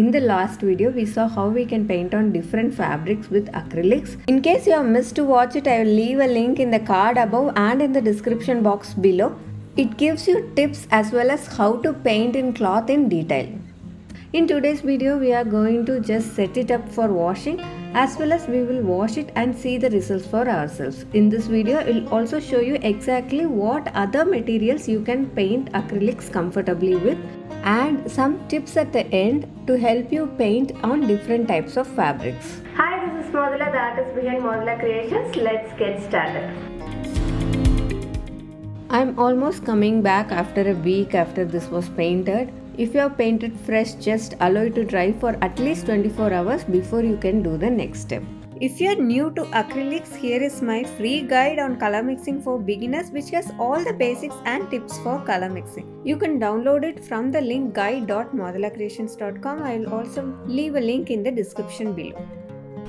In the last video, we saw how we can paint on different fabrics with acrylics. In case you have missed to watch it, I will leave a link in the card above and in the description box below. It gives you tips as well as how to paint in cloth in detail. In today's video, we are going to just set it up for washing as well as we will wash it and see the results for ourselves. In this video, I will also show you exactly what other materials you can paint acrylics comfortably with and some tips at the end to help you paint on different types of fabrics. Hi, this is Modula, the artist behind Modula Creations. Let's get started. I'm almost coming back after a week after this was painted. If you have painted fresh, just allow it to dry for at least 24 hours before you can do the next step. If you are new to acrylics, here is my free guide on color mixing for beginners which has all the basics and tips for color mixing. You can download it from the link guide.modulacreations.com. I will also leave a link in the description below.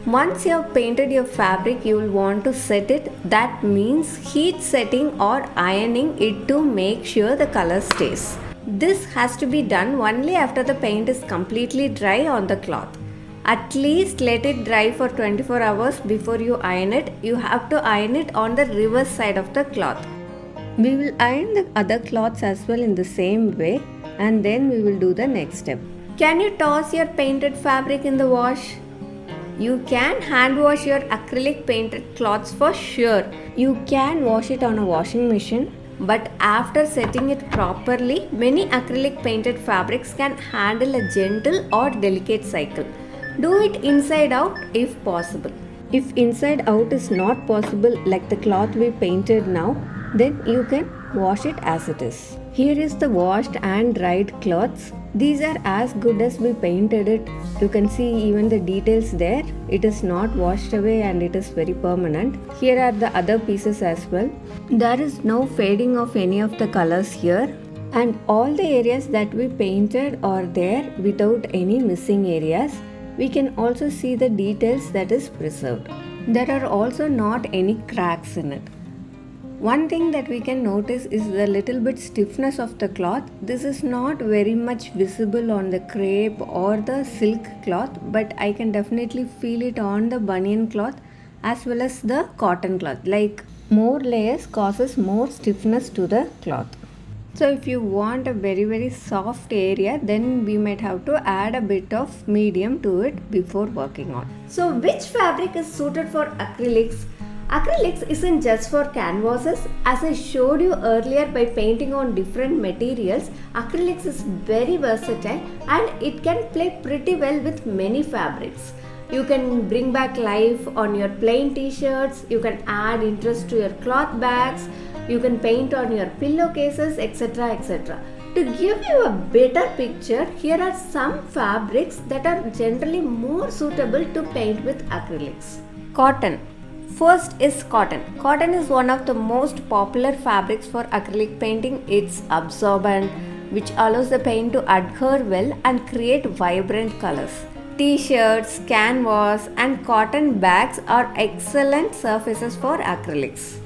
Once you have painted your fabric, you will want to set it. That means heat setting or ironing it to make sure the color stays. This has to be done only after the paint is completely dry on the cloth. At least let it dry for 24 hours before you iron it. You have to iron it on the reverse side of the cloth. We will iron the other cloths as well in the same way and then we will do the next step. Can you toss your painted fabric in the wash? You can hand wash your acrylic painted cloths for sure. You can wash it on a washing machine. But after setting it properly, many acrylic painted fabrics can handle a gentle or delicate cycle. Do it inside out if possible. If inside out is not possible like the cloth we painted now, then you can wash it as it is. Here is the washed and dried cloths. These are as good as we painted it. You can see even the details there. It is not washed away and it is very permanent. Here are the other pieces as well. There is no fading of any of the colors here. And all the areas that we painted are there without any missing areas. We can also see the details that is preserved. There are also not any cracks in it. One thing that we can notice is the little bit stiffness of the cloth. This is not very much visible on the crepe or the silk cloth, but I can definitely feel it on the bunion cloth as well as the cotton cloth. Like more layers causes more stiffness to the cloth. So if you want a very soft area, then we might have to add a bit of medium to it before working on. So which fabric is suited for acrylics? Acrylics isn't just for canvases. As I showed you earlier by painting on different materials, acrylics is very versatile and it can play pretty well with many fabrics. You can bring back life on your plain t-shirts, you can add interest to your cloth bags, you can paint on your pillowcases, etc. etc. To give you a better picture, here are some fabrics that are generally more suitable to paint with acrylics. Cotton. First is cotton. Cotton is one of the most popular fabrics for acrylic painting. It's absorbent, which allows the paint to adhere well and create vibrant colors. T-shirts, canvas and cotton bags are excellent surfaces for acrylics.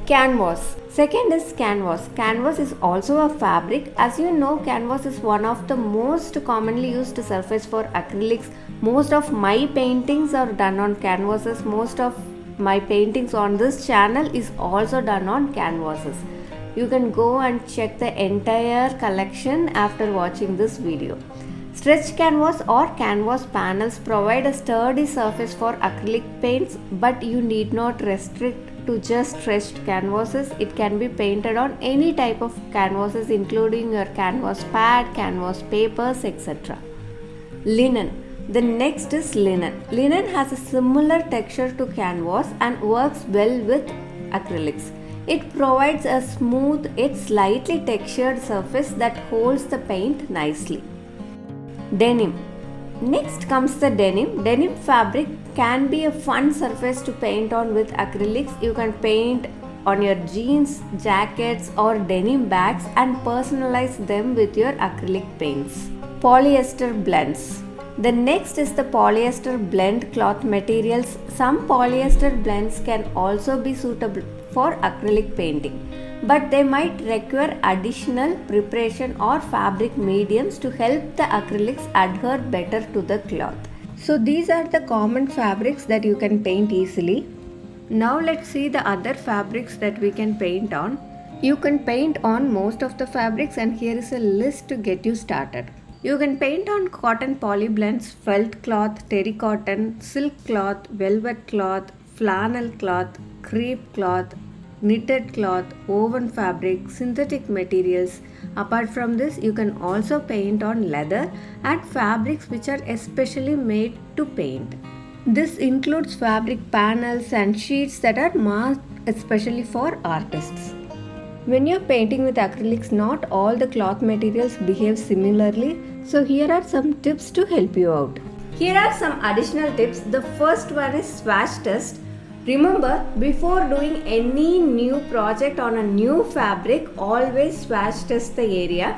Canvas. Second is canvas. Canvas is also a fabric. As you know, canvas is one of the most commonly used surface for acrylics. Most of my paintings are done on canvases. Most of my paintings on this channel is also done on canvases. You can go and check the entire collection after watching this video. Stretched canvas or canvas panels provide a sturdy surface for acrylic paints, but you need not restrict to just stretched canvases. It can be painted on any type of canvases including your canvas pad, canvas papers, etc. Linen. The next is linen. Linen has a similar texture to canvas and works well with acrylics. It provides a smooth yet slightly textured surface that holds the paint nicely. Denim. Next comes the denim. Denim fabric can be a fun surface to paint on with acrylics. You can paint on your jeans, jackets or denim bags and personalize them with your acrylic paints. Polyester blends. The next is the polyester blend cloth materials. Some polyester blends can also be suitable for acrylic painting. but they might require additional preparation or fabric mediums to help the acrylics adhere better to the cloth. So these are the common fabrics that you can paint easily. Now let's see the other fabrics that we can paint on. You can paint on most of the fabrics, and here is a list to get you started. You can paint on cotton poly blends, felt cloth, terry cotton, silk cloth, velvet cloth, flannel cloth, crepe cloth, knitted cloth, woven fabric, synthetic materials. Apart from this, you can also paint on leather and fabrics which are especially made to paint. This includes fabric panels and sheets that are marked especially for artists. When you're painting with acrylics, not all the cloth materials behave similarly, so here are some tips to help you out. Here are some additional tips. The first one is swatch test. Remember, before doing any new project on a new fabric, always swatch test the area.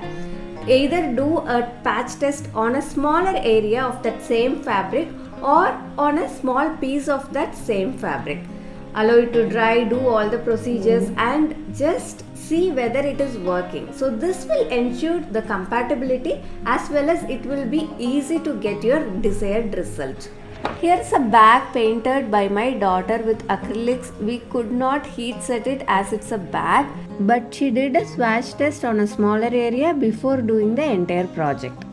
Either do a patch test on a smaller area of that same fabric or on a small piece of that same fabric. Allow it to dry, do all the procedures and just see whether it is working. So this will ensure the compatibility as well as it will be easy to get your desired result. Here's a bag painted by my daughter with acrylics. We could not heat set it as it's a bag, but she did a swatch test on a smaller area before doing the entire project.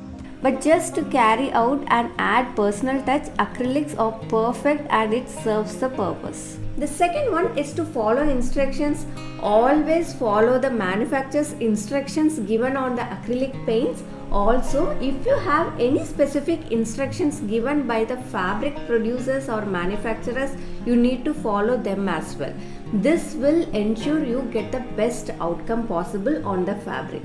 But just to carry out and add personal touch, acrylics are perfect and it serves the purpose. The second one is to follow instructions. Always follow the manufacturer's instructions given on the acrylic paints. Also, if you have any specific instructions given by the fabric producers or manufacturers, you need to follow them as well. This will ensure you get the best outcome possible on the fabric.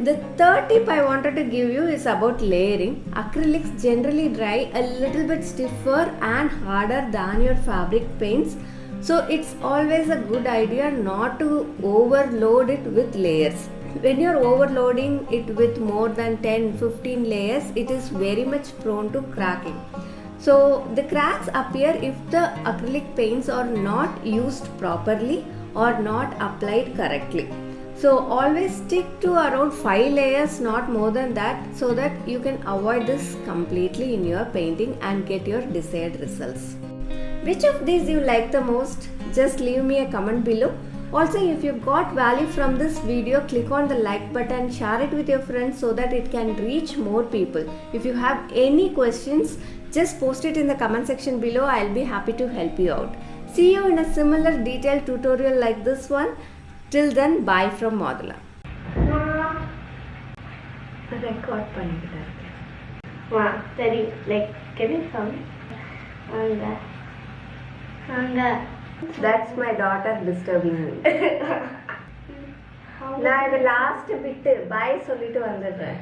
The third tip I wanted to give you is about layering. Acrylics generally dry a little bit stiffer and harder than your fabric paints. So it's always a good idea not to overload it with layers. When you're overloading it with more than 10-15 layers, it is very much prone to cracking. So the cracks appear if the acrylic paints are not used properly or not applied correctly. So always stick to around 5 layers, not more than that, so that you can avoid this completely in your painting and get your desired results. Which of these you like the most? Just leave me a comment below. Also, if you got value from this video, click on the like button, share it with your friends so that it can reach more people. If you have any questions, just post it in the comment section below. I'll be happy to help you out. See you in a similar detailed tutorial like this one. Till then, bye from Modula. Record பண்ணிக்கிட்டே இருக்கேன். சரி, like can you sound? That's my daughter disturbing me. நான் இந்த last பிட்டு பாய் சொல்லிட்டு வந்துடுறேன்.